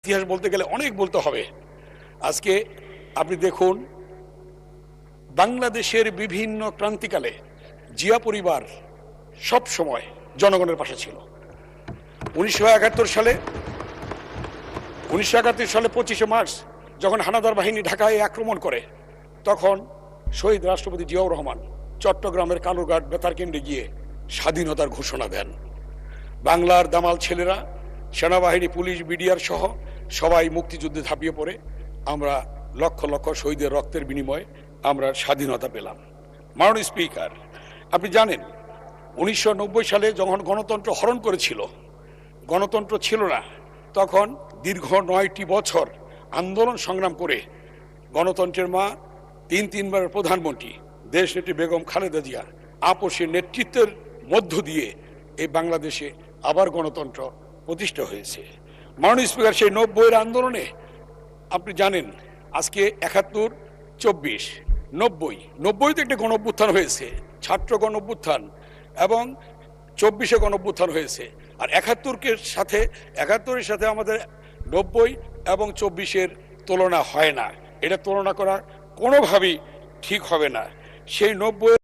ইতিহাস বলতে গেলে অনেক বলতে হবে। আজকে আপনি দেখুন, বাংলাদেশের বিভিন্ন ক্রান্তিকালে জিয়া পরিবার সব সময় জনগণের পাশে ছিল। 1971 সালে 25শে মার্চ যখন হানাদার বাহিনী ঢাকায় আক্রমণ করে, তখন শহীদ রাষ্ট্রপতি জিয়াউর রহমান চট্টগ্রামের কালুরঘাট বেতারকেন্দ্রে গিয়ে স্বাধীনতার ঘোষণা দেন। বাংলার দামাল ছেলেরা, সেনাবাহিনী, পুলিশ, বিডিআর সহ সবাই মুক্তিযুদ্ধে ঝাঁপিয়ে পড়ে আমরা লক্ষ লক্ষ শহীদের রক্তের বিনিময়ে আমরা স্বাধীনতা পেলাম। মাননীয় স্পিকার, আপনি জানেন 1990 সালে যখন গণতন্ত্র হরণ করেছিল, গণতন্ত্র ছিল না, তখন দীর্ঘ 9টি বছর আন্দোলন সংগ্রাম করে গণতন্ত্রের মা, তিনবারের প্রধানমন্ত্রী দেশনেত্রী বেগম খালেদা জিয়া আপসের নেতৃত্বের মধ্য দিয়ে এই বাংলাদেশে আবার গণতন্ত্র প্রতিষ্ঠা হয়েছে। মাননীয় স্পিকার, সেই 90-এর আন্দোলনে আপনি জানেন আজকে 71, 24, 90তে একটা গণ অভ্যুত্থান হয়েছে, ছাত্র গণ অভ্যুত্থান, এবং 24-এ গণ অভ্যুত্থান হয়েছে। আর 71-এর সাথে আমাদের 90 এবং 24-এর তুলনা হয় না। এটা তুলনা করা কোনোভাবেই ঠিক হবে না। সেই 90